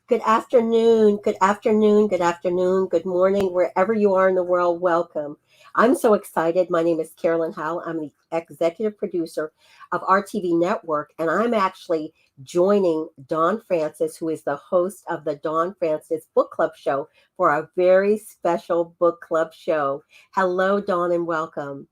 Good afternoon, good afternoon, good afternoon, good morning, wherever you are in the world, welcome. I'm so excited. My name is Carolyn Howell. I'm the executive producer of RTV Network, and I'm actually joining Dawn Francis, who is the host of the Dawn Francis Book Club Show, for a very special book club show. Hello, Dawn, and welcome.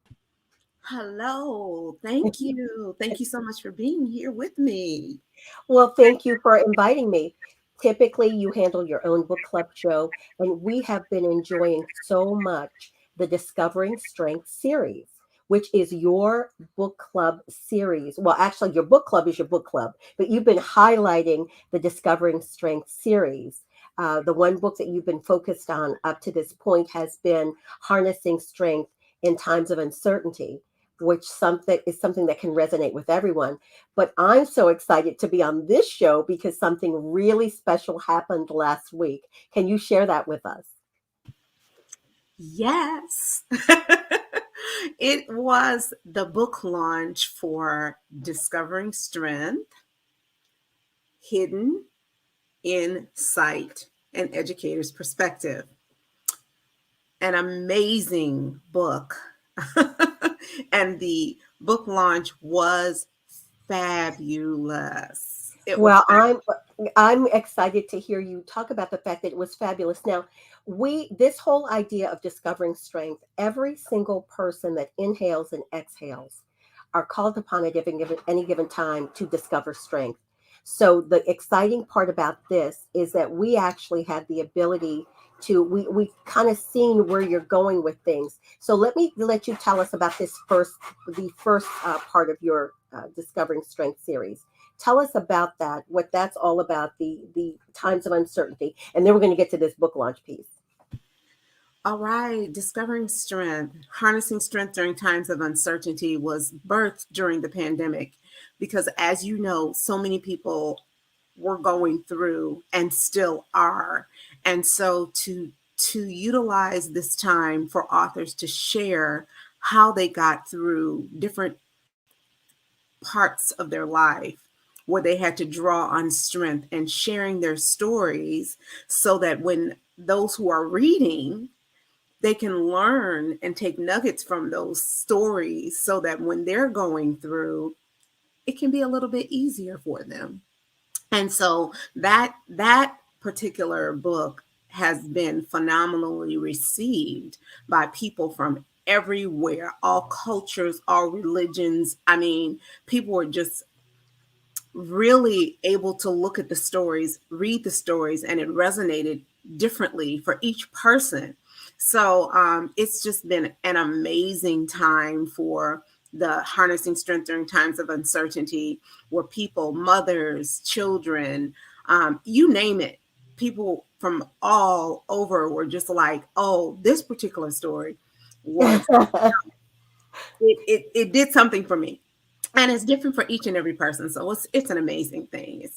Hello. Thank you. Thank you so much for being here with me. Well, thank you for inviting me. Typically, you handle your own book club show, and we have been enjoying so much the Discovering Strength series, which is your book club series. Well, actually, your book club is your book club, but you've been highlighting the Discovering Strength series. The one book that you've been focused on up to this point has been Harnessing Strength in Times of Uncertainty, which something is something that can resonate with everyone. But I'm so excited to be on this show because something really special happened last week. Can you share that with us? Yes. It was the book launch for Discovering Strength, Hidden Insight, and Educator's Perspective. An amazing book. And the book launch was fabulous. It was Well, I'm excited to hear you talk about the fact that it was fabulous. Now, we this whole idea of discovering strength, every single person that inhales and exhales are called upon at any given time to discover strength. So the exciting part about this is that we actually had the ability to we kind of seen where you're going with things. So let you tell us about the first part of your Discovering Strength series. Tell us about that, what that's all about, the times of uncertainty, and then we're going to get to this book launch piece. All right, Discovering Strength, Harnessing Strength During Times of Uncertainty was birthed during the pandemic because, as you know, so many people were going through and still are. And so to utilize this time for authors to share how they got through different parts of their life where they had to draw on strength and sharing their stories so that when those who are reading they can learn and take nuggets from those stories so that when they're going through, it can be a little bit easier for them. And so that particular book has been phenomenally received by people from everywhere, all cultures, all religions. I mean, people were just really able to look at the stories, read the stories, and it resonated differently for each person. So it's just been an amazing time for the Harnessing Strength During Times of Uncertainty, where people, mothers, children, you name it, people from all over were just like, oh, this particular story was, it did something for me, and it's different for each and every person. So it's an amazing thing.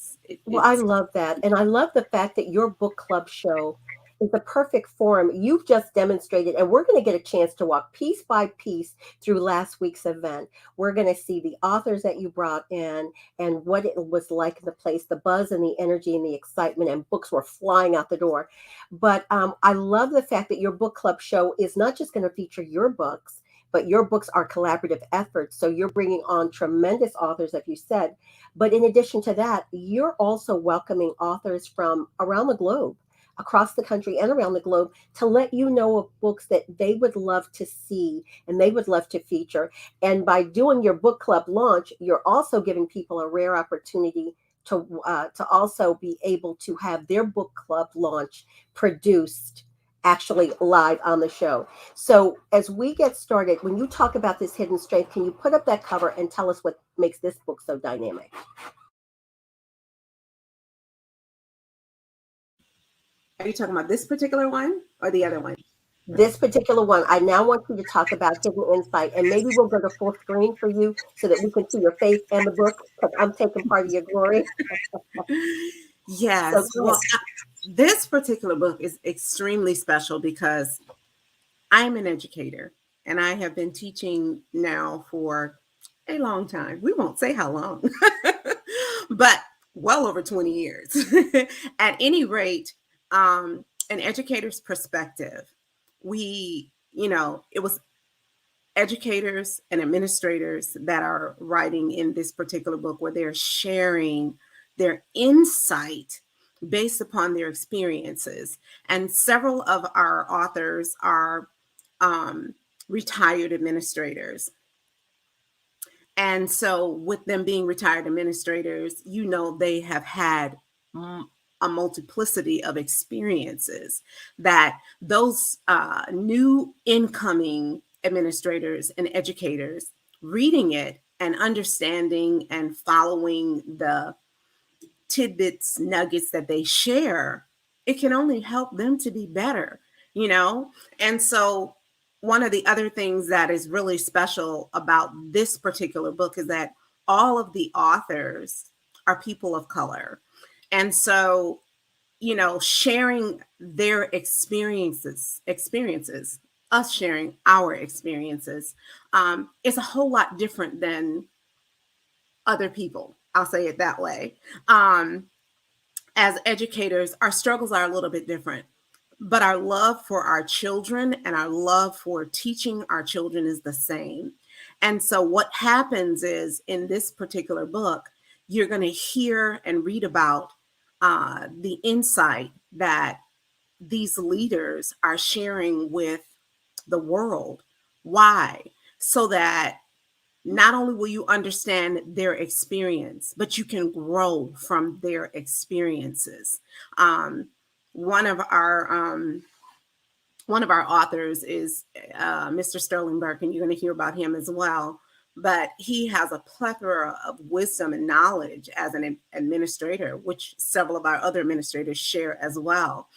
Well, I love that. And I love the fact that your book club show is the perfect forum. You've just demonstrated, and we're going to get a chance to walk piece by piece through last week's event. We're going to see the authors that you brought in and what it was like in the place, the buzz and the energy and the excitement, and books were flying out the door. But I love the fact that your book club show is not just going to feature your books, but your books are collaborative efforts. So you're bringing on tremendous authors, as you said, but in addition to that, you're also welcoming authors from around the globe, across the country and around the globe, to let you know of books that they would love to see and they would love to feature. And by doing your book club launch, you're also giving people a rare opportunity to also be able to have their book club launch produced actually live on the show. So as we get started, when you talk about this hidden strength, can you put up that cover and tell us what makes this book so dynamic? Are you talking about this particular one or the other one? This particular one, I now want you to talk about hidden insight, and maybe we'll go to full screen for you so that we can see your face and the book because I'm taking part of your glory. So Yes. go Well, ahead. this particular book is extremely special because I'm an educator and I have been teaching now for a long time. We won't say how long, but well over 20 years. At any rate, an educator's perspective, it was educators and administrators that are writing in this particular book where they're sharing their insight based upon their experiences. And several of our authors are retired administrators. And so, with them being retired administrators, they have had a multiplicity of experiences that those new incoming administrators and educators reading it and understanding and following the tidbits, nuggets that they share, it can only help them to be better, you know? And so, one of the other things that is really special about this particular book is that all of the authors are people of color. And so, sharing their experiences, us sharing our experiences, is a whole lot different than other people. I'll say it that way. As educators, our struggles are a little bit different, but our love for our children and our love for teaching our children is the same. And so what happens is, in this particular book, you're going to hear and read about the insight that these leaders are sharing with the world. Why? So that not only will you understand their experience, but you can grow from their experiences. One of our authors is Mr. Sterling Burke, and you're going to hear about him as well. But he has a plethora of wisdom and knowledge as an administrator, which several of our other administrators share as well,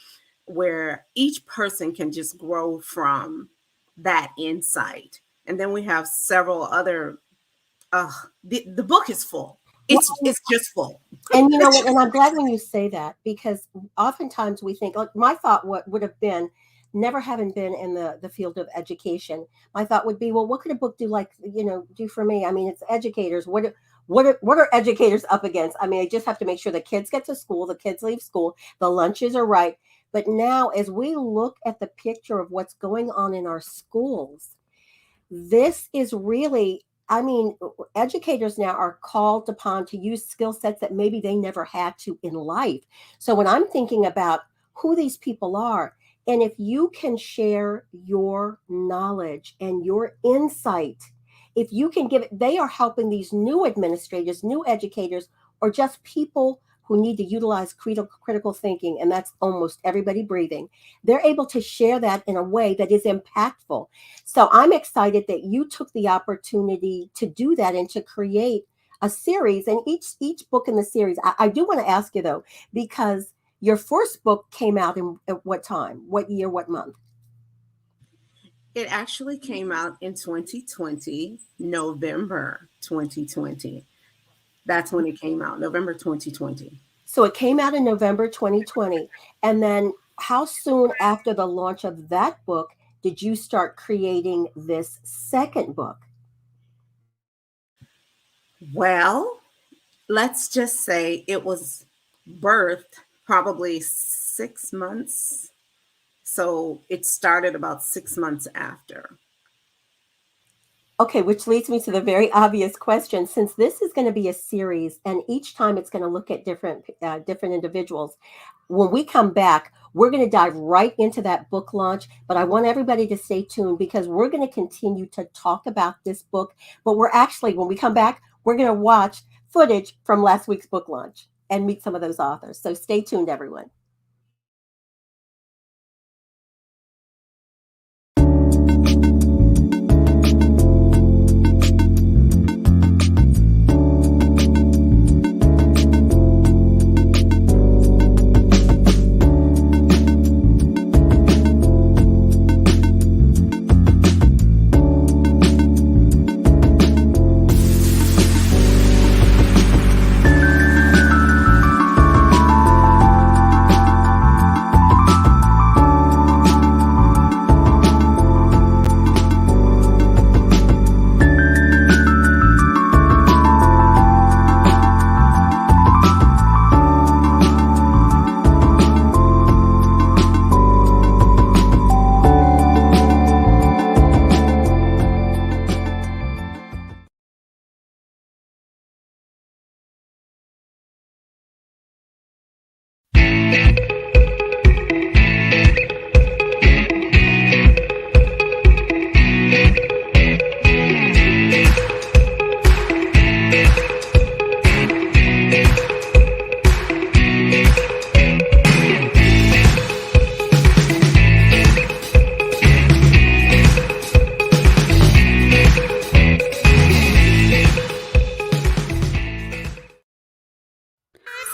where each person can just grow from that insight. And then we have several other, the book is full. It's just full. And you know what? And I'm glad when you say that, because oftentimes we think, like, my thought would have been, never having been in the field of education, my thought would be, well, what could a book do for me? I mean, it's educators. What are educators up against? I mean, I just have to make sure the kids get to school, the kids leave school, the lunches are right. But now, as we look at the picture of what's going on in our schools, this is really, I mean, educators now are called upon to use skill sets that maybe they never had to in life. So when I'm thinking about who these people are, and if you can share your knowledge and your insight, if you can give it, they are helping these new administrators, new educators, or just people who need to utilize critical thinking, and that's almost everybody breathing. They're able to share that in a way that is impactful. So I'm excited that you took the opportunity to do that and to create a series. And each book in the series, I do want to ask you though, because your first book came out at what time, what year, what month? It actually came out in 2020, November 2020. That's when it came out, November 2020. So it came out in November 2020. And then how soon after the launch of that book did you start creating this second book? Well, let's just say it was birthed probably 6 months. So it started about 6 months after. Okay, which leads me to the very obvious question. Since this is going to be a series, and each time it's going to look at different individuals, when we come back, we're going to dive right into that book launch. But I want everybody to stay tuned, because we're going to continue to talk about this book. But we're actually, when we come back, we're going to watch footage from last week's book launch and meet some of those authors. So stay tuned, everyone.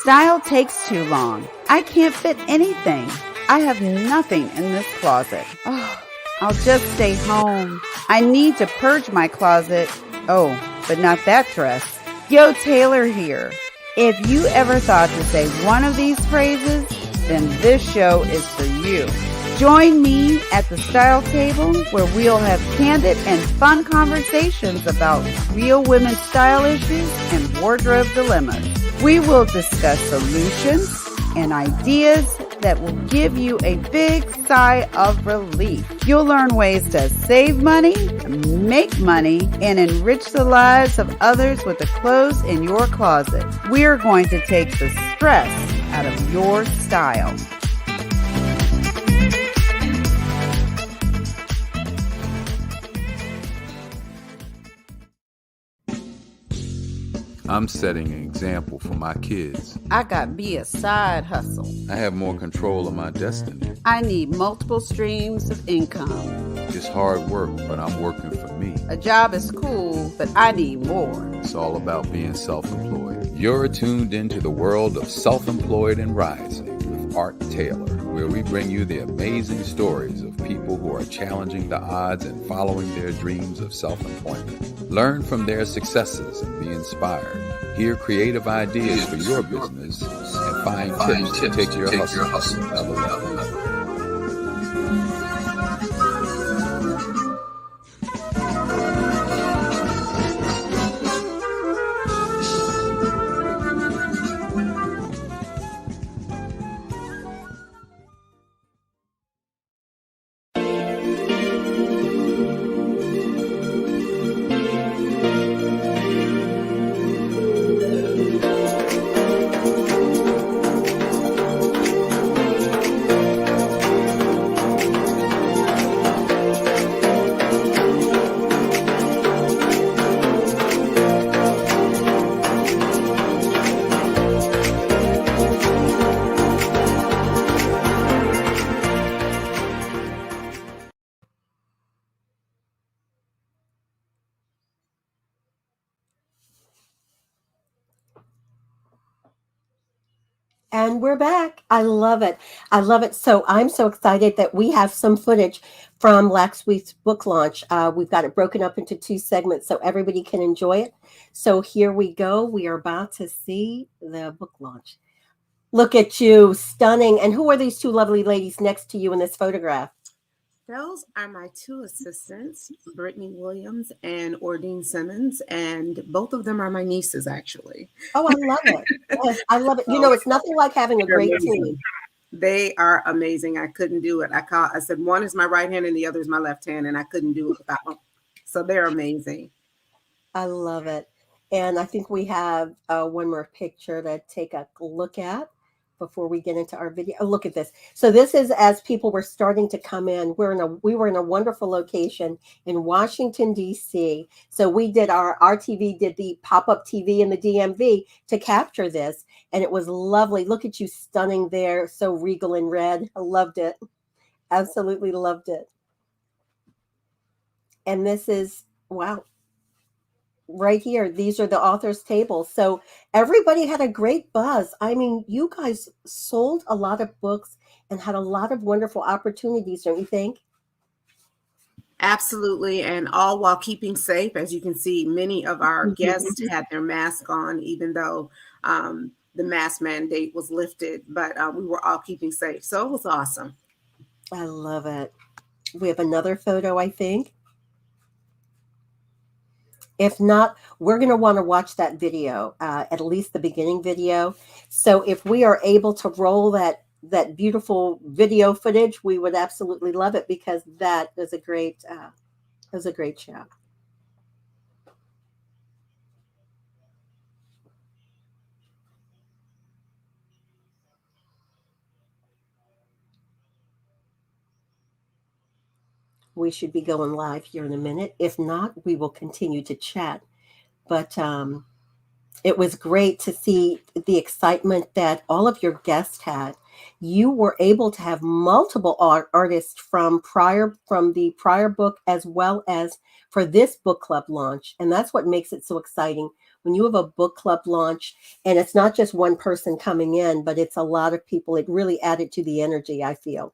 Style takes too long. I can't fit anything. I have nothing in this closet. Oh, I'll just stay home. I need to purge my closet. Oh, but not that dress. Yo, Taylor here. If you ever thought to say one of these phrases, then this show is for you. Join me at the Style Table, where we'll have candid and fun conversations about real women's style issues and wardrobe dilemmas. We will discuss solutions and ideas that will give you a big sigh of relief. You'll learn ways to save money, make money, and enrich the lives of others with the clothes in your closet. We're going to take the stress out of your style. I'm setting an example for my kids. I got me a side hustle. I have more control of my destiny. I need multiple streams of income. It's hard work, but I'm working for me. A job is cool, but I need more. It's all about being self-employed. You're tuned into the world of Self-Employed and Rising with Art Taylor, where we bring you the amazing stories of people who are challenging the odds and following their dreams of self-employment. Learn from their successes and be inspired. Hear creative ideas for your business and find tips to take your hustle to another level. And we're back. I love it. I love it. So I'm so excited that we have some footage from last week's book launch. We've got it broken up into 2 segments so everybody can enjoy it. So here we go. We are about to see the book launch. Look at you, stunning. And who are these 2 lovely ladies next to you in this photograph? Those are my 2 assistants, Brittany Williams and Ordine Simmons, and both of them are my nieces, actually. Oh, I love it. Yes, I love it. You know, it's nothing like having a great team. They are amazing. I couldn't do it. I said one is my right hand and the other is my left hand, and I couldn't do it without them. So they're amazing. I love it. And I think we have one more picture to take a look at before we get into our video. Oh, look at this. So this is as people were starting to come in. We were in a wonderful location in Washington, D.C. So we did our RTV did the pop-up TV in the DMV to capture this. And it was lovely. Look at you, stunning there. So regal in red. I loved it. Absolutely loved it. And this is, wow. Right here, these are the author's tables. So everybody had a great buzz. I mean, you guys sold a lot of books and had a lot of wonderful opportunities, don't you think? Absolutely, and all while keeping safe. As you can see, many of our guests had their mask on, even though the mask mandate was lifted, but we were all keeping safe. So it was awesome. I love it. We have another photo, I think. If not, we're going to want to watch that video, at least the beginning video. So if we are able to roll that beautiful video footage, we would absolutely love it, because that was a great show. We should be going live here in a minute. If not, we will continue to chat. But it was great to see the excitement that all of your guests had. You were able to have multiple artists from the prior book, as well as for this book club launch. And that's what makes it so exciting when you have a book club launch and it's not just one person coming in, but it's a lot of people, it really added to the energy, I feel.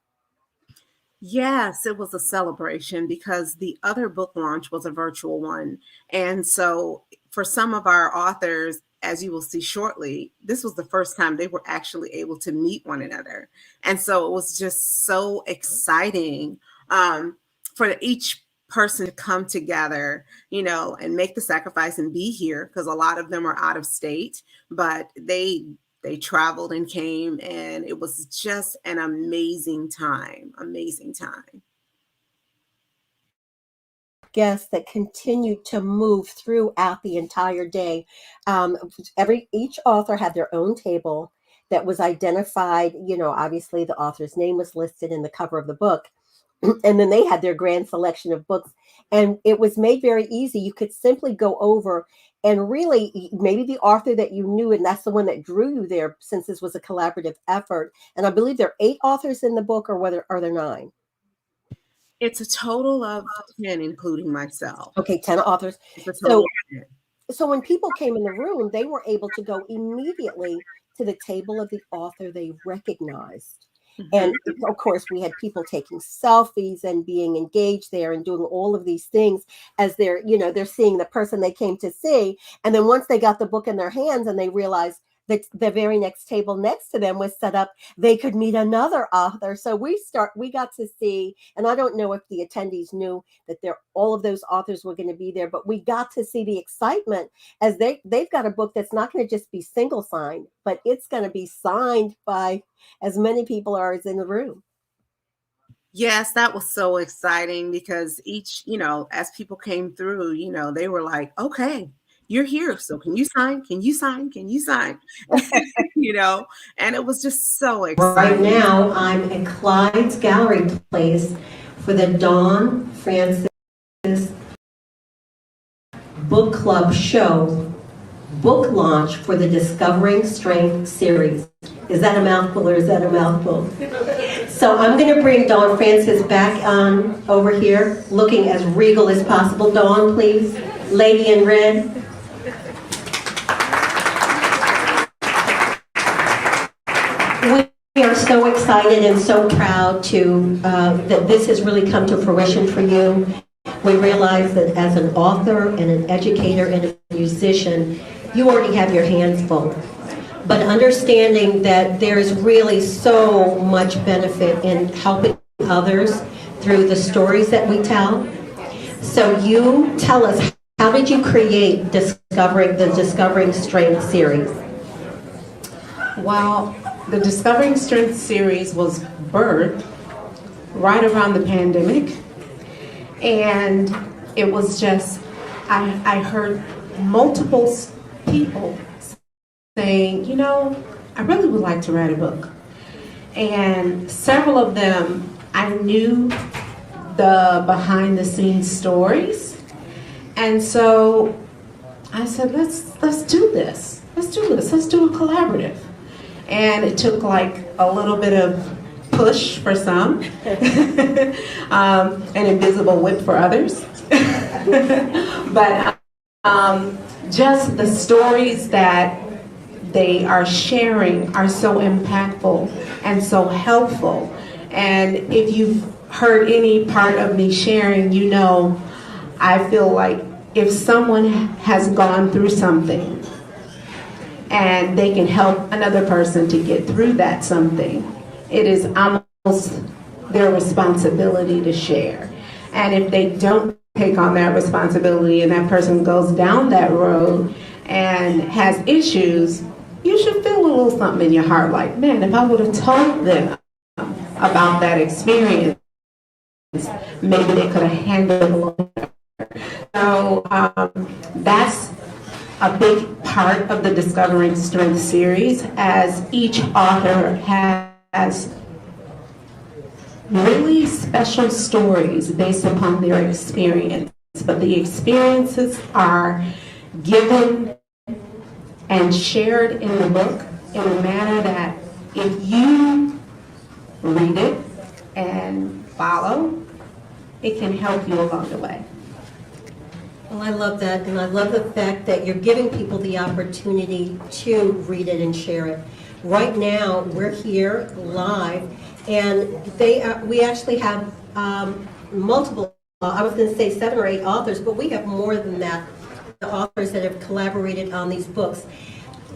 Yes, it was a celebration because the other book launch was a virtual one. And so, for some of our authors, as you will see shortly, this was the first time they were actually able to meet one another. And so, it was just so exciting for each person to come together, and make the sacrifice and be here because a lot of them are out of state, but they traveled and came, and it was just an amazing time. Amazing time. Guests that continued to move throughout the entire day. Um, each author had their own table that was identified. Obviously the author's name was listed in the cover of the book, and then they had their grand selection of books, and it was made very easy. You could simply go over and really maybe the author that you knew, and that's the one that drew you there, since this was a collaborative effort. And I believe there are 8 authors in the book, or whether are there 9? It's a total of 10, including myself. Okay, 10 authors. It's a So total of 10. so when people came in the room, they were able to go immediately to the table of the author they recognized. And of course, we had people taking selfies and being engaged there and doing all of these things as they're seeing the person they came to see. And then once they got the book in their hands and they realized that the very next table next to them was set up, they could meet another author. So we got to see, and I don't know if the attendees knew that all of those authors were going to be there, but we got to see the excitement as they've got a book that's not going to just be single signed, but it's going to be signed by as many people as in the room. Yes, that was so exciting because each, as people came through, they were like, okay, you're here. So can you sign? Can you sign? Can you sign? And it was just so exciting. Right now, I'm at Clyde's Gallery Place for the Dawn Francis Book Club show book launch for the Discovering Strength series. Is that a mouthful or is that a mouthful? So I'm going to bring Dawn Francis back on over here, looking as regal as possible. Dawn, please. Lady in red. We are so excited and so proud that this has really come to fruition for you. We realize that as an author and an educator and a musician, you already have your hands full. But understanding that there's really so much benefit in helping others through the stories that we tell. So you tell us, how did you create the Discovering Strength series? Well, the Discovering Strength series was birthed right around the pandemic. And it was just, I heard multiple people saying, I really would like to write a book. And several of them, I knew the behind the scenes stories. And so I said, let's do this. Let's do a collaborative. And it took like a little bit of push for some, an invisible whip for others. But just the stories that they are sharing are so impactful and so helpful. And if you've heard any part of me sharing, I feel like if someone has gone through something and they can help another person to get through that something, it is almost their responsibility to share. And if they don't take on that responsibility and that person goes down that road and has issues, you should feel a little something in your heart like, man, if I would have told them about that experience, maybe they could have handled it a little better. So that's a big part of the Discovering Strength series, as each author has really special stories based upon their experience. But the experiences are given and shared in the book in a manner that if you read it and follow, it can help you along the way. Well, I love that, and I love the fact that you're giving people the opportunity to read it and share it. Right now, we're here live, and we actually have multiple, I was going to say 7 or 8 authors, but we have more than that, the authors that have collaborated on these books.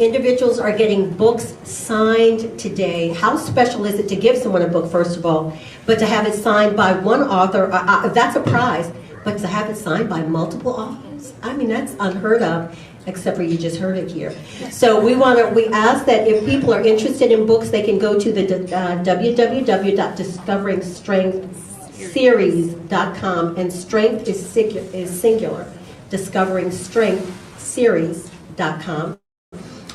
Individuals are getting books signed today. How special is it to give someone a book, first of all, but to have it signed by one author, that's a prize, but to have it signed by multiple authors, I mean, that's unheard of, except for you just heard it here. So we ask that if people are interested in books, they can go to the www.discoveringstrengthseries.com, and strength is singular, discoveringstrengthseries.com.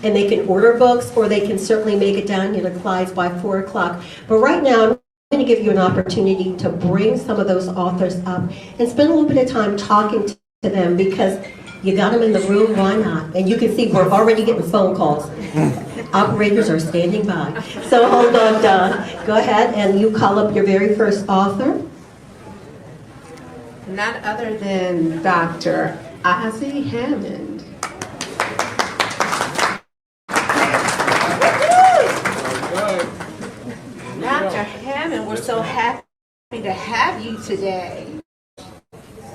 And they can order books, or they can certainly make it down to Clyde's by 4 o'clock. But right now, I'm going to give you an opportunity to bring some of those authors up and spend a little bit of time talking to them, because you got them in the room, why not? And you can see we're already getting phone calls. Operators are standing by. So hold on, Don. Go ahead and you call up your very first author. None other than Dr. Ozzie Hammond. Dr. Hammond, we're so happy to have you today.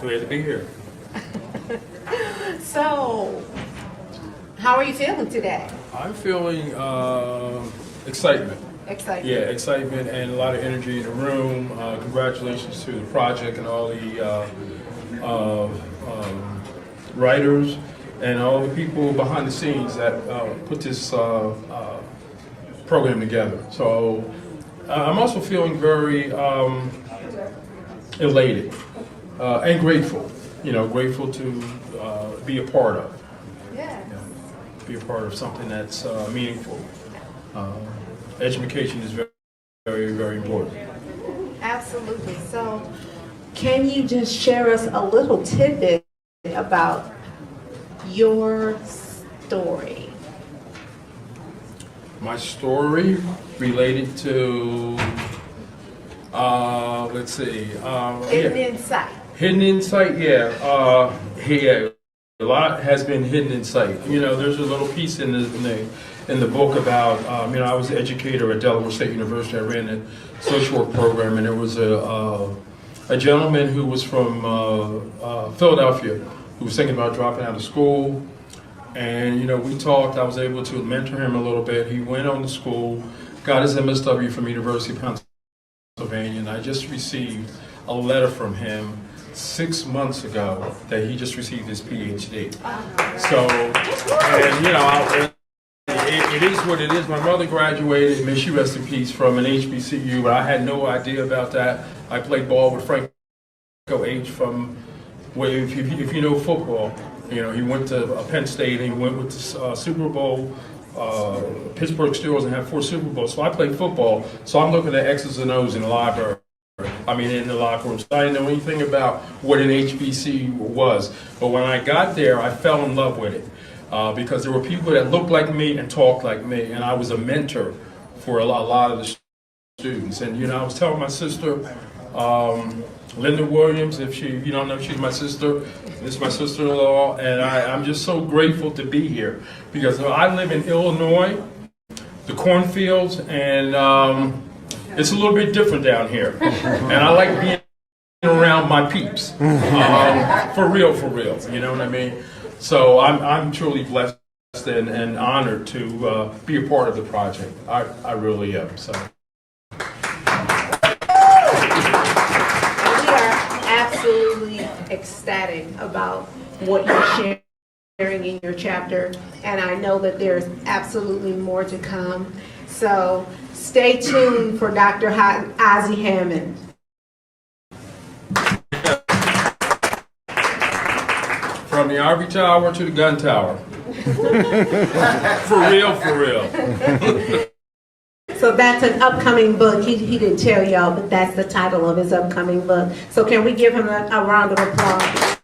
Glad to be here. So, how are you feeling today? I'm feeling excitement. Excited. Yeah, excitement and a lot of energy in the room. Congratulations to the project and all the writers and all the people behind the scenes that put this program together. So I'm also feeling very elated and grateful. Grateful to be a part of. Yes. Be a part of something that's meaningful. Education is very, very, very important. Absolutely. So, can you just share us a little tidbit about your story? My story related to, let's see. Hidden Insight. Hidden Insight, yeah. A lot has been hidden in sight. There's a little piece in the book about, I was an educator at Delaware State University. I ran a social work program, and there was a gentleman who was from Philadelphia who was thinking about dropping out of school. And, we talked. I was able to mentor him a little bit. He went on to school, got his MSW from University of Pennsylvania, and I just received a letter from him 6 months ago that he just received his PhD. So, and it is what it is. My mother graduated, may she rest in peace, from an HBCU, but I had no idea about that. I played ball with Franco H. from, if you know football, he went to Penn State and he went with the Super Bowl, Pittsburgh Steelers, and had 4 Super Bowls. So I played football, so I'm looking at X's and O's in the library. In the locker room. So I didn't know anything about what an HBCU was. But when I got there, I fell in love with it because there were people that looked like me and talked like me, and I was a mentor for a lot of the students. And, I was telling my sister, Linda Williams, if you don't know, she's my sister. This is my sister-in-law, and I'm just so grateful to be here because I live in Illinois, the cornfields, and it's a little bit different down here, and I like being around my peeps, for real, you know what I mean? So I'm truly blessed and honored to be a part of the project. I really am. So. We are absolutely ecstatic about what you're sharing in your chapter, and I know that there's absolutely more to come. So stay tuned for Dr. Ozzie Hammond. From the Ivory Tower to the Gun Tower. For real. So that's an upcoming book. He didn't tell y'all, but that's the title of his upcoming book. So can we give him a round of applause?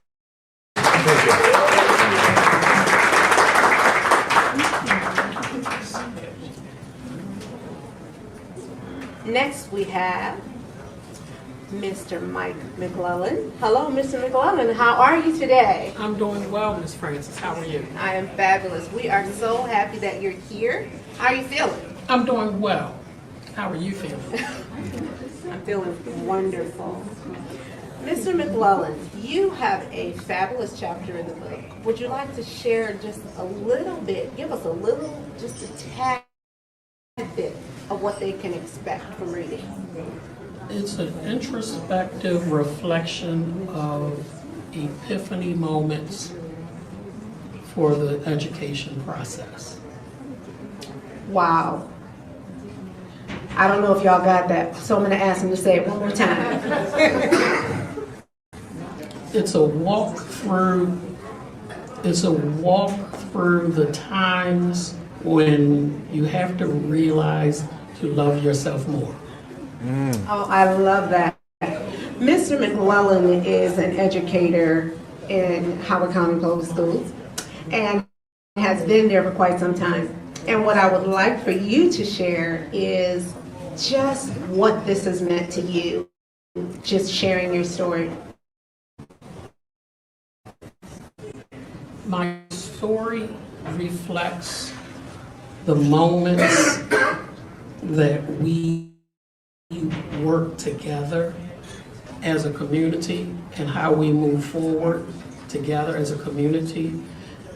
Next we have Mr. Mike McClellan. Hello, Mr. McClellan. How are you today? I'm doing well, Miss Francis. How are you? I am fabulous. We are so happy that you're here. How are you feeling? I'm doing well. How are you feeling? I'm feeling wonderful. Mr. McClellan, you have a fabulous chapter in the book. Would you like to share just a little bit, give us a little, just a tad bit of what they can expect from reading? It's an introspective reflection of epiphany moments for the education process. Wow. I don't know if y'all got that, so I'm going to ask him to say it one more time. It's a walk through the times when you have to realize to love yourself more. Oh, I love that. Mr. McClellan is an educator in Howard County Public Schools and has been there for quite some time. And what I would like for you to share is just what this has meant to you, just sharing your story. My story reflects the moments that we work together as a community and how we move forward together as a community.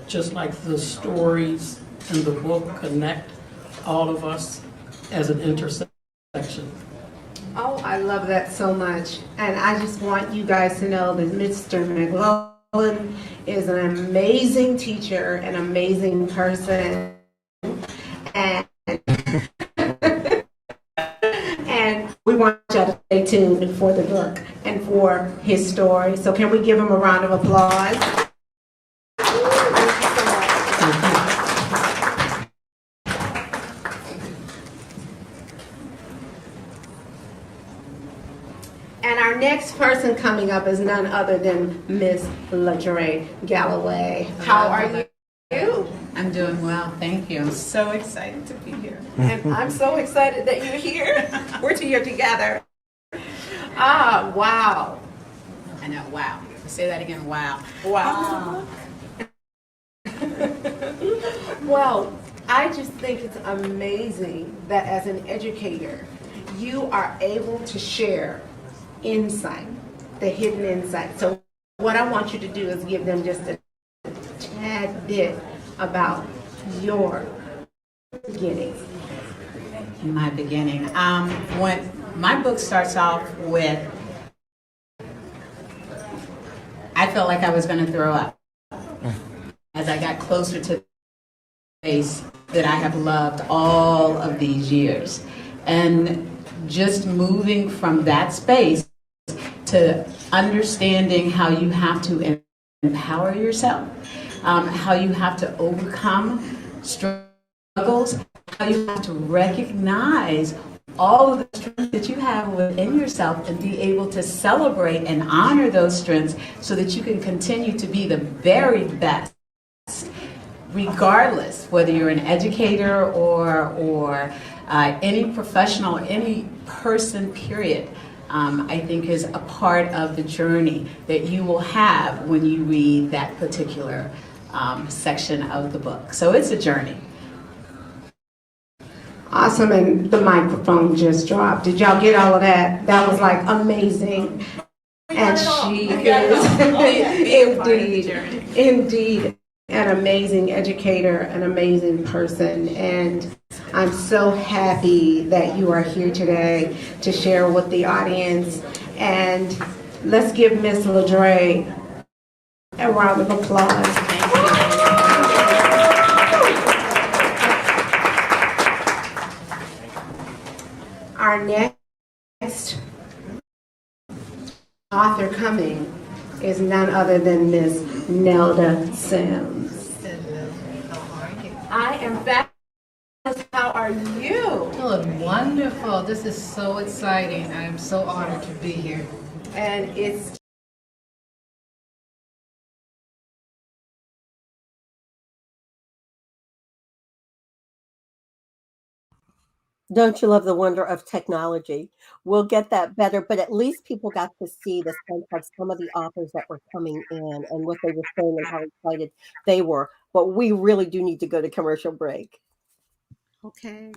Just like the stories in the book connect all of us as an intersection. Oh, I love that so much. And I just want you guys to know that Mr. McClellan is an amazing teacher, an amazing person. And and we want y'all to stay tuned for the book and for his story. So can we give him a round of applause? Thank you so much. And our next person coming up is none other than Miss LaDre Galloway. How are you? I'm doing well, thank you. I'm so excited to be here. And I'm so excited that you're here. We're here together. Ah, wow. I know, wow. Say that again, wow. Wow. Well, I just think it's amazing that as an educator, you are able to share insight, the hidden insight. So what I want you to do is give them just a tad bit about your beginning. In my beginning, when my book starts off with, I felt like I was going to throw up as I got closer to the place that I have loved all of these years. And just moving from that space to understanding how you have to empower yourself, how you have to overcome struggles, how you have to recognize all of the strengths that you have within yourself and be able to celebrate and honor those strengths so that you can continue to be the very best, regardless whether you're an educator or any professional, any person, period. I think is a part of the journey that you will have when you read that particular section of the book. So it's a journey. Awesome, and the microphone just dropped. Did y'all get all of that? That was like amazing. And she is indeed an amazing educator, an amazing person, and I'm so happy that you are here today to share with the audience. And let's give Miss LaDre a round of applause. Thank you. Our next author coming is none other than Miss Nelda Sims. Hello, how are you? I am fabulous. How are you? Feeling wonderful. This is so exciting. I am so honored to be here. And it's Don't you love the wonder of technology? We'll get that better, but at least people got to see the sense of some of the authors that were coming in and what they were saying and how excited they were. But we really do need to go to commercial break. Okay.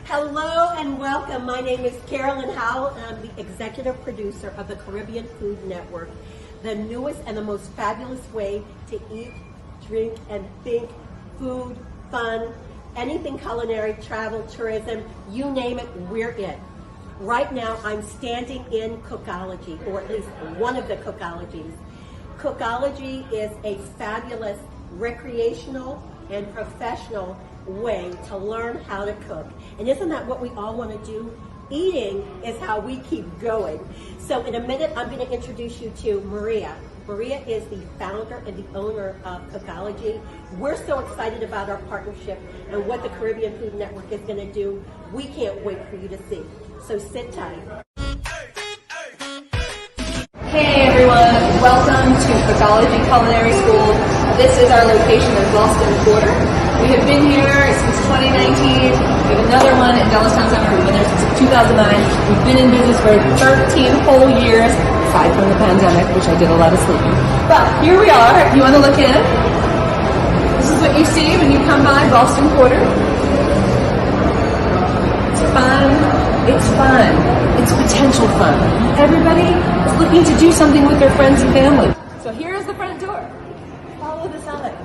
Hello and welcome. My name is Carolyn Howell, and I'm the executive producer of the Caribbean Food Network, the newest and the most fabulous way to eat, drink, and think food, fun, anything culinary, travel, tourism, you name it, we're it. Right now, I'm standing in Cookology, or at least one of the Cookologies. Cookology is a fabulous recreational and professional way to learn how to cook. And isn't that what we all want to do? Eating is how we keep going. So in a minute, I'm going to introduce you to Maria. Maria is the founder and the owner of Cookology. We're so excited about our partnership and what the Caribbean Food Network is going to do. We can't wait for you to see. So sit tight. Hey everyone, welcome to Cookology Culinary School. This is our location in Boston Quarter. We have been here since 2019. We have another one in Dallas Town Center. We've been there since 2009. We've been in business for 13 whole years, aside from the pandemic, which I did a lot of sleeping. But here we are. If you want to look in, this is what you see when you come by Boston Quarter. It's fun. It's fun. It's potential fun. Everybody is looking to do something with their friends and family. So here is the front door. Follow the sign.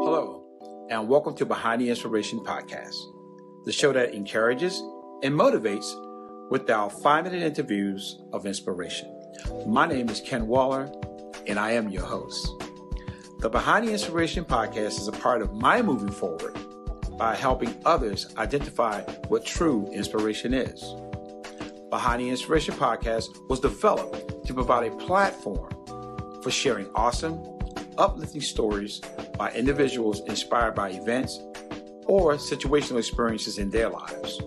Hello, and welcome to Behind the Inspiration Podcast, the show that encourages and motivates with our 5-minute interviews of inspiration. My name is Ken Waller, and I am your host. The Behind the Inspiration Podcast is a part of my moving forward by helping others identify what true inspiration is. Behind the Inspiration Podcast was developed to provide a platform for sharing awesome, uplifting stories by individuals inspired by events or situational experiences in their lives.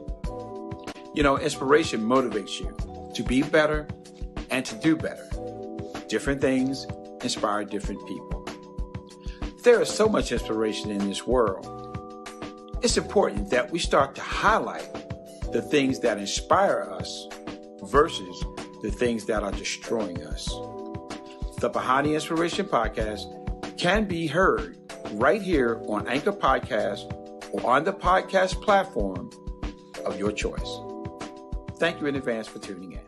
You know, inspiration motivates you to be better and to do better. Different things inspire different people. There is so much inspiration in this world, it's important that we start to highlight the things that inspire us versus the things that are destroying us. The Bahani Inspiration Podcast can be heard right here on Anchor Podcast or on the podcast platform of your choice. Thank you in advance for tuning in.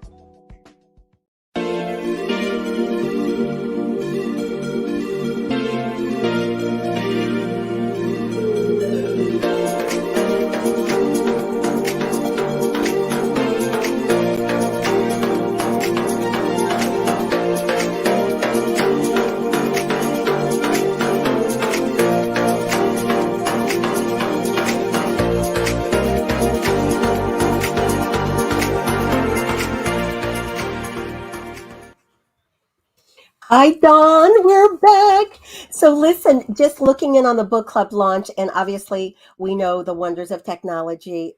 Hi, Dawn. We're back. So listen, just looking in on the book club launch, and obviously we know the wonders of technology.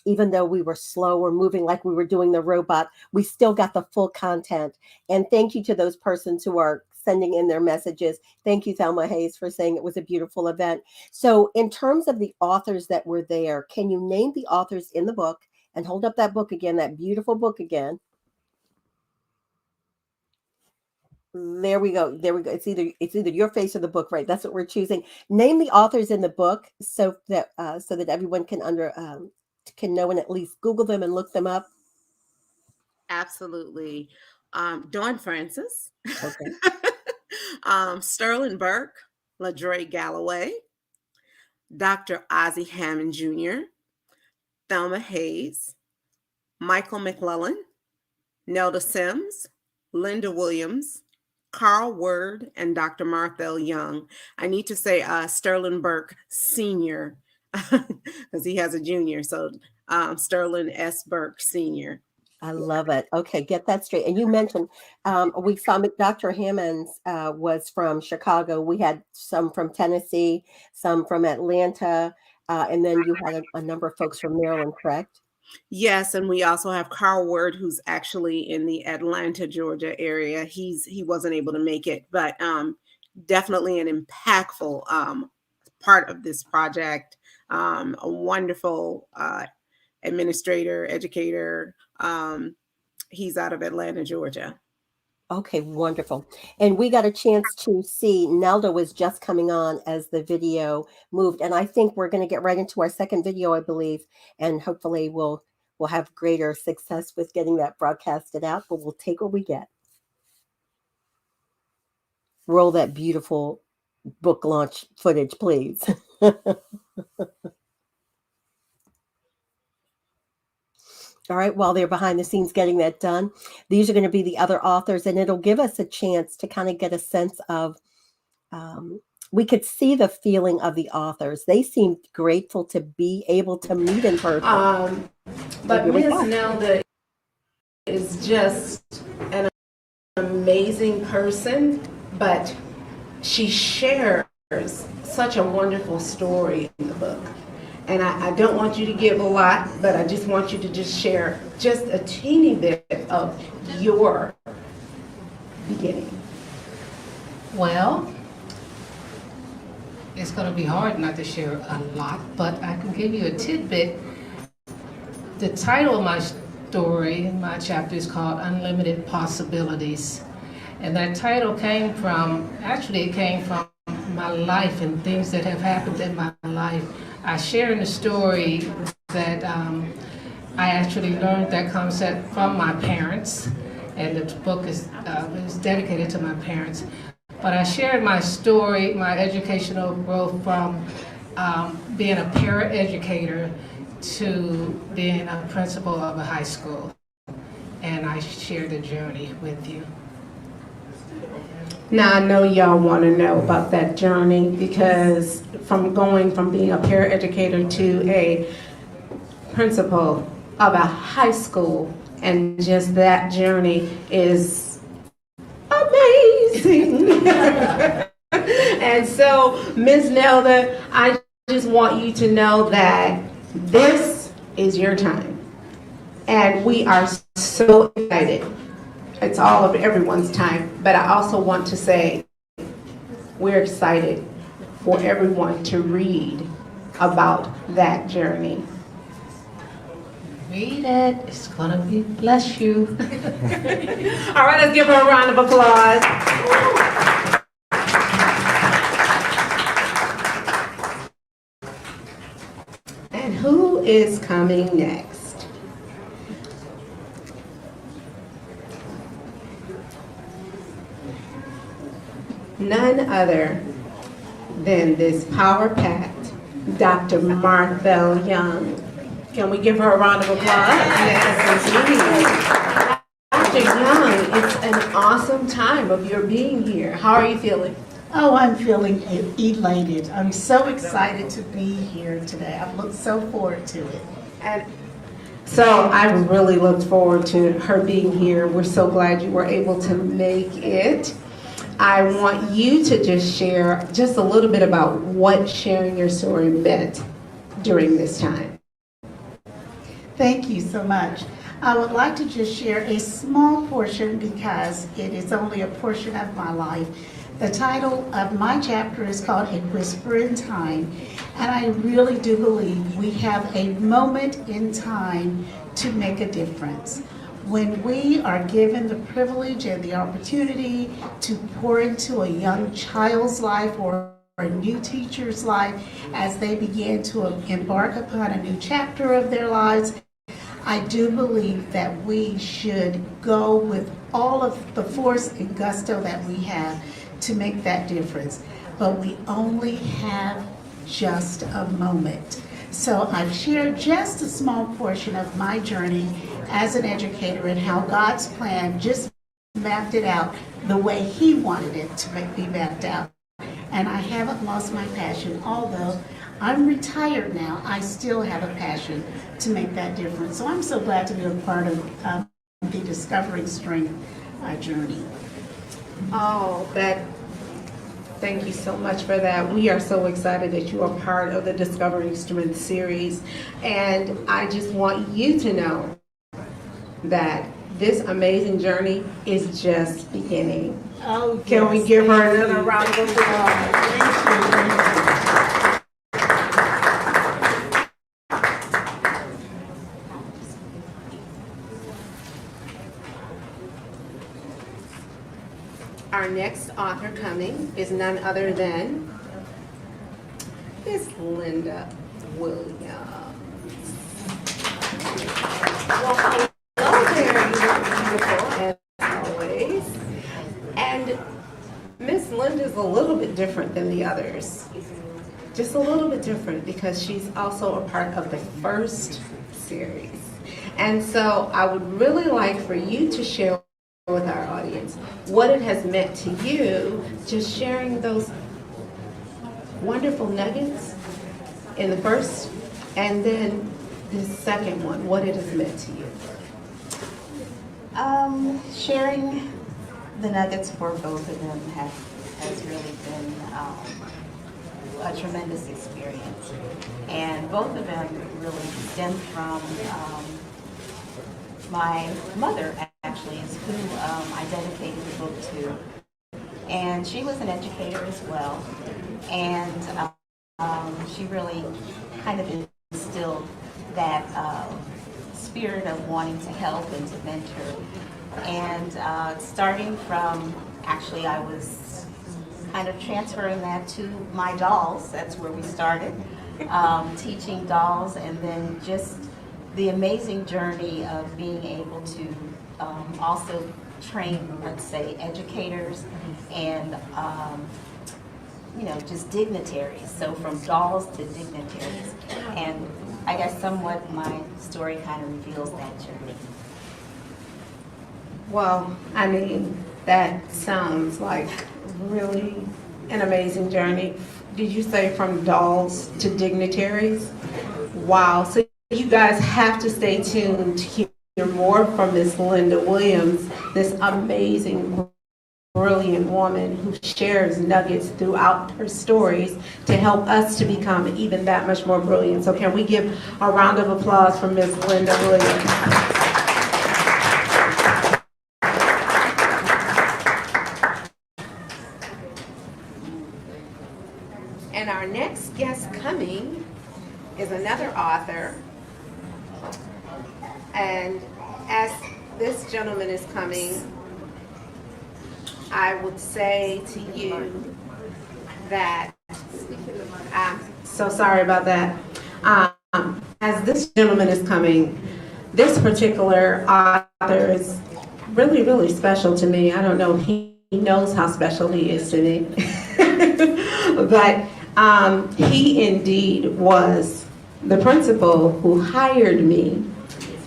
Even though we were slow or moving like we were doing the robot, we still got the full content. And thank you to those persons who are sending in their messages. Thank you, Thelma Hayes, for saying it was a beautiful event. So in terms of the authors that were there, can you name the authors in the book and hold up that book again, that beautiful book again? There we go. There we go. It's either your face or the book, right? That's what we're choosing. Name the authors in the book so that everyone can know and at least Google them and look them up. Absolutely. Dawn Francis, Okay. Sterling Burke, LaDre Galloway, Dr. Ozzie Hammond Jr., Thelma Hayes, Michael McClellan, Nelda Sims, Linda Williams, Carl Word, and Dr. Marthel Young. I need to say Sterling Burke Sr. because he has a junior. So Sterling S. Burke Sr. I love it. Okay, get that straight. And you mentioned we saw Dr. Hammonds was from Chicago. We had some from Tennessee, some from Atlanta, and then you had a number of folks from Maryland, correct? Yes, and we also have Carl Word, who's actually in the Atlanta, Georgia area. He wasn't able to make it, but definitely an impactful part of this project. A wonderful administrator, educator. He's out of Atlanta, Georgia. Okay, wonderful. And we got a chance to see Nelda was just coming on as the video moved. And I think we're going to get right into our second video, I believe. And hopefully we'll have greater success with getting that broadcasted out, but we'll take what we get. Roll that beautiful book launch footage, please. All right, while they're behind the scenes getting that done, these are going to be the other authors, and it'll give us a chance to kind of get a sense of, we could see the feeling of the authors. They seemed grateful to be able to meet in person. But Ms. Nelda is just an amazing person, but she shares such a wonderful story in the book. And I don't want you to give a lot, but I just want you to just share just a teeny bit of your beginning. Well, it's going to be hard not to share a lot, but I can give you a tidbit. The title of my story, my chapter, is called Unlimited Possibilities. And that title came from my life and things that have happened in my life. I share in the story that I actually learned that concept from my parents, and the book is dedicated to my parents. But I shared my story, my educational growth from being a paraeducator to being a principal of a high school. And I share the journey with you. Now, I know y'all want to know about that journey, because from going from being a paraeducator to a principal of a high school, and just that journey is amazing. And so, Ms. Nelda, I just want you to know that this is your time. And we are so excited. It's all of everyone's time, but I also want to say we're excited for everyone to read about that journey? Read it. It's gonna be bless you. All right, let's give her a round of applause. And who is coming next? None other than this power-packed Dr. Marthel Young. Can we give her a round of applause? Yes, indeed. Dr. Young, it's an awesome time of your being here. How are you feeling? Oh, I'm feeling elated. I'm so excited to be here today. I've looked so forward to it. And so I really looked forward to her being here. We're so glad you were able to make it. I want you to just share just a little bit about what sharing your story meant during this time. Thank you so much. I would like to just share a small portion because it is only a portion of my life. The title of my chapter is called A Whisper in Time, and I really do believe we have a moment in time to make a difference. When we are given the privilege and the opportunity to pour into a young child's life or a new teacher's life as they begin to embark upon a new chapter of their lives, I do believe that we should go with all of the force and gusto that we have to make that difference. But we only have just a moment. So I've shared just a small portion of my journey as an educator and how God's plan just mapped it out the way He wanted it to be mapped out. And I haven't lost my passion, although I'm retired now. I still have a passion to make that difference. So I'm so glad to be a part of the Discovering Strength journey. Oh, thank you so much for that. We are so excited that you are part of the Discovering Strength series. And I just want you to know that this amazing journey is just beginning. Oh, Can we give her another round of applause? Thank you. Our next author coming is none other than Miss Linda Williams. Well, hello there, you look beautiful as always. And Miss Linda's a little bit different than the others. Just a little bit different because she's also a part of the first series. And so I would really like for you to share with our audience what it has meant to you, just sharing those wonderful nuggets in the first and then the second one, what it has meant to you. Sharing the nuggets for both of them has really been a tremendous experience, and both of them really stem from my mother, actually, is who I dedicated the book to. And she was an educator as well. And she really kind of instilled that spirit of wanting to help and to mentor. And starting from, actually, I was kind of transferring that to my dolls. That's where we started, teaching dolls, and then just the amazing journey of being able to also train, let's say, educators and, just dignitaries. So from dolls to dignitaries. And I guess somewhat my story kind of reveals that journey. Well, I mean, that sounds like really an amazing journey. Did you say from dolls to dignitaries? Wow. So you guys have to stay tuned to hear more from Miss Linda Williams, this amazing, brilliant woman who shares nuggets throughout her stories to help us to become even that much more brilliant. So can we give a round of applause for Miss Linda Williams? And our next guest coming is another author. And as this gentleman is coming, I would say to you that, I'm so sorry about that. As this gentleman is coming, this particular author is really, really special to me. I don't know if he knows how special he is to me. But he indeed was the principal who hired me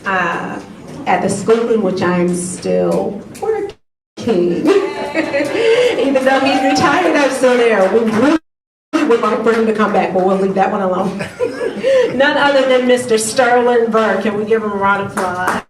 at the school in which I'm still working. Even though he's retired, I'm still there. We really would like for him to come back, but we'll leave that one alone. None other than Mr. Sterling Burke. Can we give him a round of applause?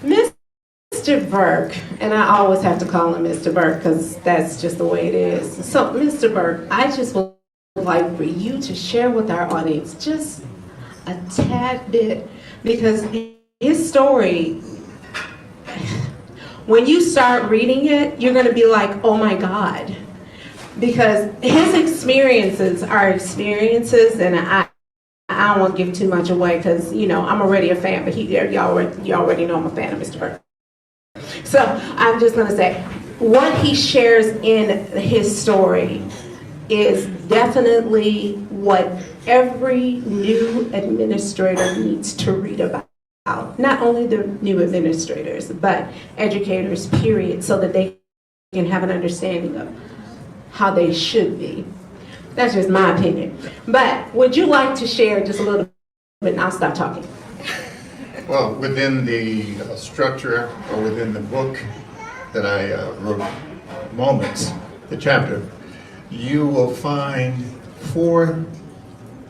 Mr. Burke, and I always have to call him Mr. Burke because that's just the way it is. So, Mr. Burke, I just would like for you to share with our audience just a tad bit, because his story, when you start reading it, you're going to be like, oh my God. Because his experiences are experiences, and I don't want to give too much away because, you know, I'm already a fan, but you already know I'm a fan of Mr. Burke. So I'm just going to say, what he shares in his story is definitely what every new administrator needs to read about. Not only the new administrators, but educators, period, so that they can have an understanding of how they should be. That's just my opinion. But would you like to share just a little bit, and I'll stop talking. Well, within the structure, or within the book that I wrote, Moments, the chapter, you will find 4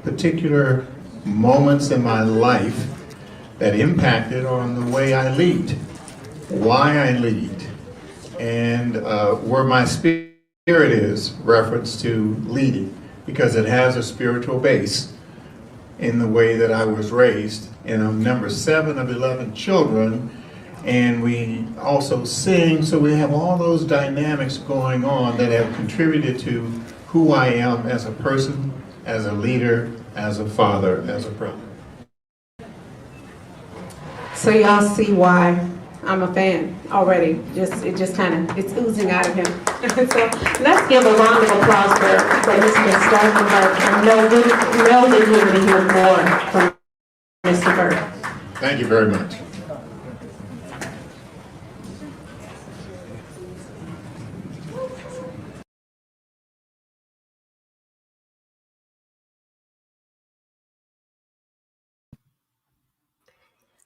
particular moments in my life that impacted on the way I lead, why I lead, and where my spirit is reference to leading, because it has a spiritual base in the way that I was raised. And I'm number 7 of 11 children, and we also sing, so we have all those dynamics going on that have contributed to who I am as a person, as a leader, as a father, as a brother. So y'all see why I'm a fan already. It just kind of, it's oozing out of him. So let's give a round of applause for Mr. Stoltenberg, and know that you're going to hear more from Mr. Burke. Thank you very much.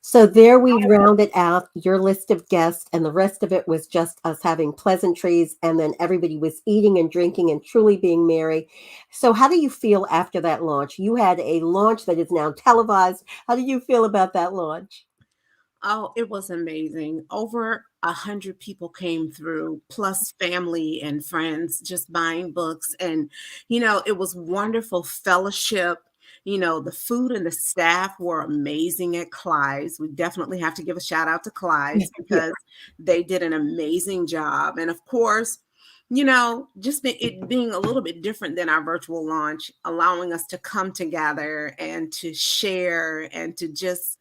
So there we rounded out your list of guests, and the rest of it was just us having pleasantries, and then everybody was eating and drinking and truly being merry. So how do you feel after that launch? You had a launch that is now televised. How do you feel about that launch? Oh, it was amazing. Over 100 people came through, plus family and friends just buying books. And, you know, it was wonderful fellowship. You know, the food and the staff were amazing at Clyde's. We definitely have to give a shout out to Clyde's because they did an amazing job. And of course, you know, just it being a little bit different than our virtual launch, allowing us to come together and to share and to just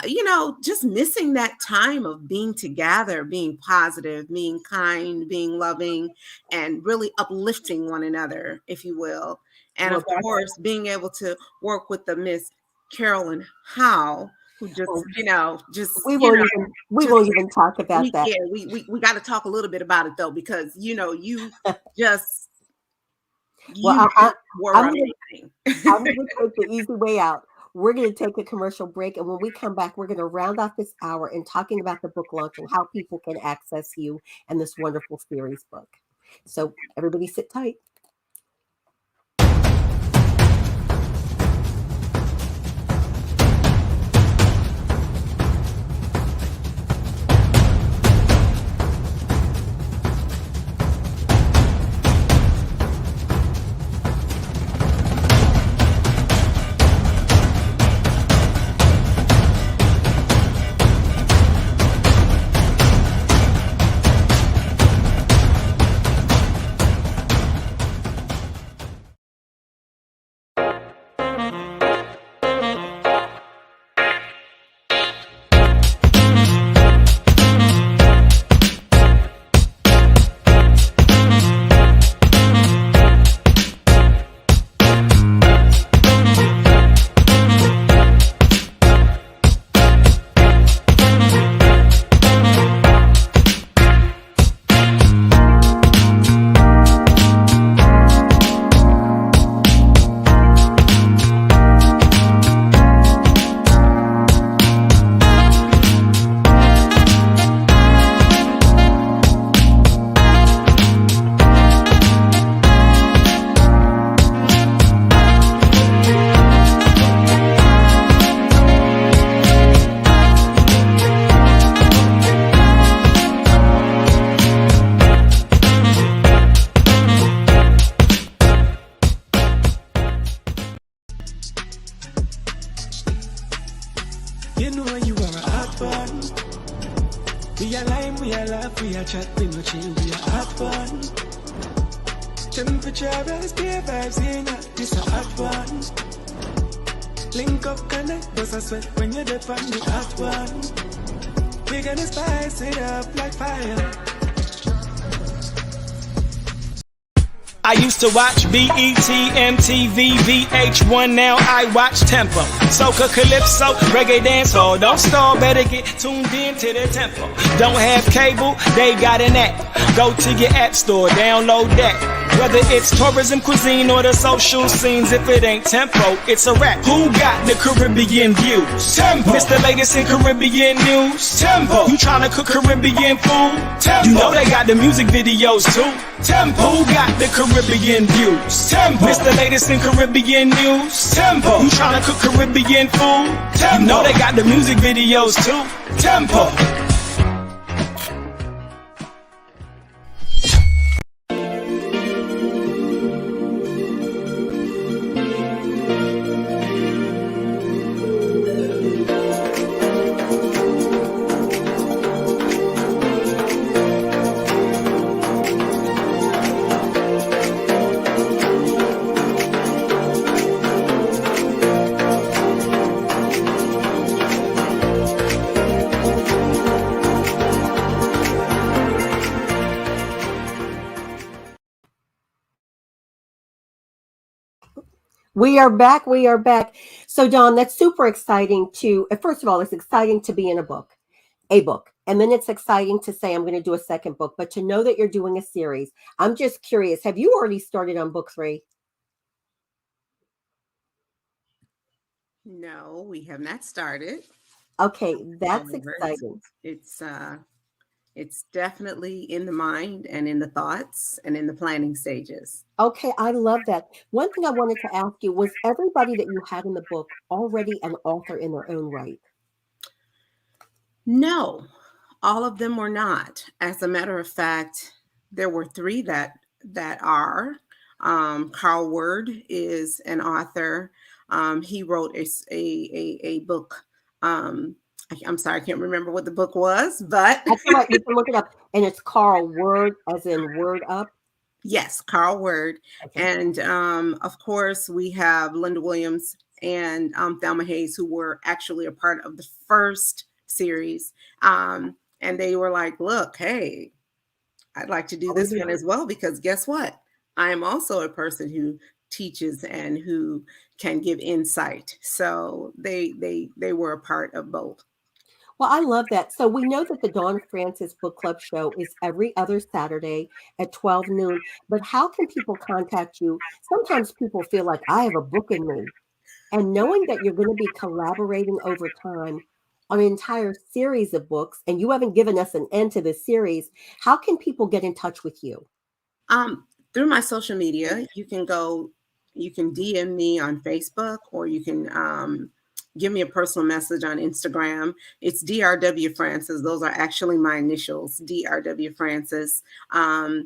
you know, just missing that time of being together, being positive, being kind, being loving, and really uplifting one another, if you will. And of course, being able to work with the Miss Carolyn Howe, who just, you know, we won't even talk about that. Yeah, we got to talk a little bit about it though, because you know, you just well, were I'm amazing. I'm going to take the easy way out. We're going to take a commercial break, and when we come back, we're going to round off this hour in talking about the book launch and how people can access you and this wonderful series book. So everybody sit tight. fun. We are lime, we are laugh, we are chat, we no chill, we are hot fun. Temperature rise, gear vibes in ya, this a hot one. Link up, connect, bust a sweat when you're dead from the hot one. We gonna spice it up like fire. I used to watch BET, MTV, VH1, now I watch Tempo. Soca, Calypso, Reggae Dancehall. Don't stall, better get tuned in to the tempo. Don't have cable, they got an app. Go to your app store, download that. Whether it's tourism, cuisine, or the social scenes, if it ain't Tempo, it's a rap. Who got the Caribbean views? Tempo. Mr. Latest in Caribbean news? Tempo. You tryna cook Caribbean food? Tempo. You know they got the music videos too? Tempo. Who got the Caribbean views? Tempo. Mr. Latest in Caribbean news? Tempo. You tryna cook Caribbean food? Tempo. You know they got the music videos too? Tempo. We are back. We are back. So, Dawn, that's super exciting first of all, it's exciting to be in a book. And then it's exciting to say, I'm going to do a second book, but to know that you're doing a series. I'm just curious. Have you already started on book 3? No, we have not started. Okay, that's However, exciting. It's definitely in the mind and in the thoughts and in the planning stages. Okay, I love that. One thing I wanted to ask you, was everybody that you had in the book already an author in their own right? No, all of them were not. As a matter of fact, there were 3 that are. Carl Word is an author. He wrote a book. I'm sorry, I can't remember what the book was, but That's all right. You can look it up. And it's Carl Word, as in word up. Yes, Carl Word. Okay. And of course, we have Linda Williams and Thelma Hayes, who were actually a part of the first series. And they were like, look, hey, I'd like to do this one as well, because guess what? I am also a person who teaches and who can give insight. So they were a part of both. Well, I love that. So we know that the Dawn Francis Book Club show is every other Saturday at 12 noon. But how can people contact you? Sometimes people feel like, I have a book in me. And knowing that you're going to be collaborating over time on an entire series of books, and you haven't given us an end to this series, how can people get in touch with you? Through my social media, you can DM me on Facebook, or you can give me a personal message on Instagram. It's DRW Francis. Those are actually my initials, DRW Francis, for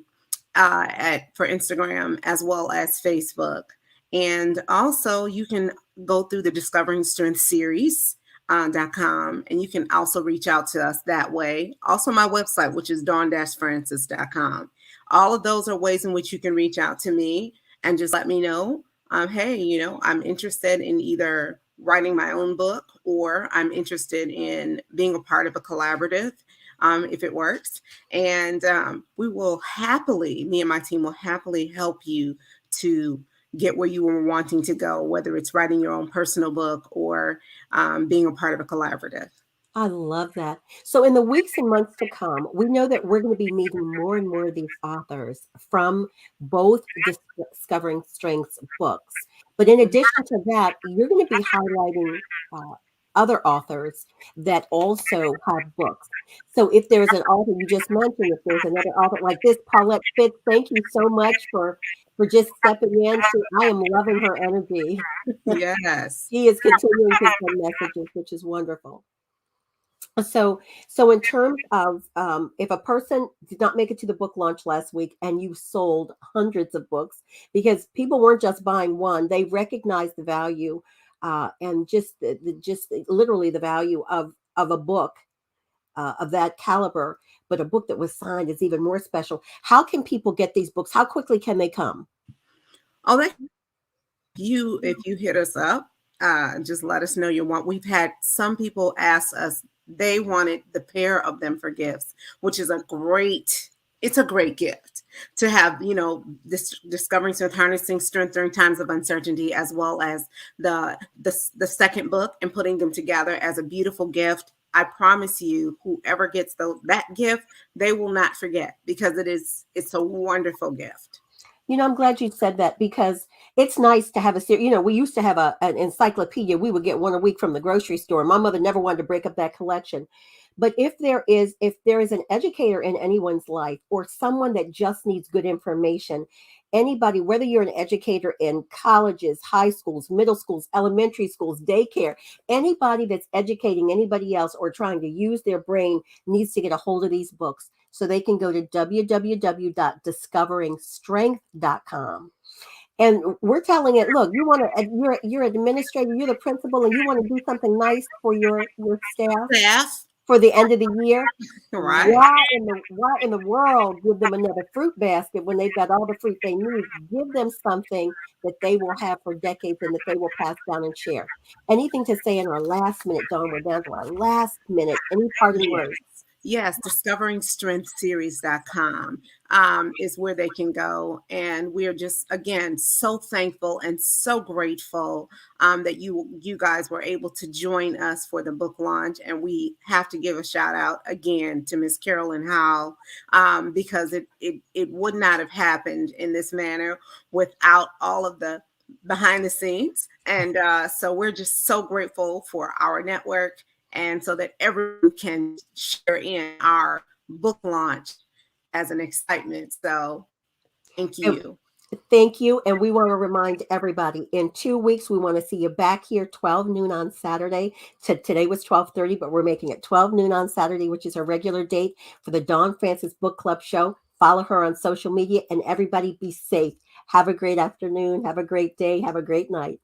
Instagram as well as Facebook. And also you can go through the Discovering Strength series. .com, and you can also reach out to us that way. Also my website, which is dawn-francis.com. All of those are ways in which you can reach out to me and just let me know, hey, I'm interested in either writing my own book, or I'm interested in being a part of a collaborative, if it works. And we will happily, me and my team will happily help you to get where you were wanting to go, whether it's writing your own personal book or being a part of a collaborative. I love that. So in the weeks and months to come, we know that we're going to be meeting more and more of these authors from both Discovering Strengths books. But in addition to that, you're going to be highlighting other authors that also have books. So if there's an author you just mentioned, if there's another author like this, Paulette Fitz, thank you so much for just stepping in. I am loving her energy. Yes. She is continuing to send messages, which is wonderful. So in terms of if a person did not make it to the book launch last week and you sold hundreds of books, because people weren't just buying one, they recognized the value and just literally the value of a book of that caliber, but a book that was signed is even more special. How can people get these books? How quickly can they come? Oh, if you hit us up, just let us know you want. We've had some people ask us they wanted the pair of them for gifts, which is it's a great gift to have, this discovering strength, harnessing strength during times of uncertainty, as well as the second book, and putting them together as a beautiful gift. I promise you, whoever gets that gift, they will not forget, because it's a wonderful gift. I'm glad you said that, because it's nice to have a series. We used to have an encyclopedia. We would get one a week from the grocery store. My mother never wanted to break up that collection. But if there is an educator in anyone's life, or someone that just needs good information, anybody, whether you're an educator in colleges, high schools, middle schools, elementary schools, daycare, anybody that's educating anybody else or trying to use their brain needs to get a hold of these books. So they can go to www.discoveringstrength.com. And we're telling it, look, you're an administrator, you're the principal, and you want to do something nice for your staff for the end of the year. Right. Why in the world give them another fruit basket when they've got all the fruit they need? Give them something that they will have for decades and that they will pass down and share. Anything to say in our last minute, Dawn? We're down to our last minute. Any parting words? Yes, discoveringstrengthseries.com is where they can go. And we're just, again, so thankful and so grateful that you guys were able to join us for the book launch. And we have to give a shout out again to Miss Carolyn Howell, because it would not have happened in this manner without all of the behind the scenes. And so we're just so grateful for our network, and so that everyone can share in our book launch as an excitement. So thank you. Thank you. And we want to remind everybody, in 2 weeks, we want to see you back here 12 noon on Saturday. Today was 12:30, but we're making it 12 noon on Saturday, which is our regular date for the Dawn Francis Book Club show. Follow her on social media, and everybody be safe. Have a great afternoon. Have a great day. Have a great night.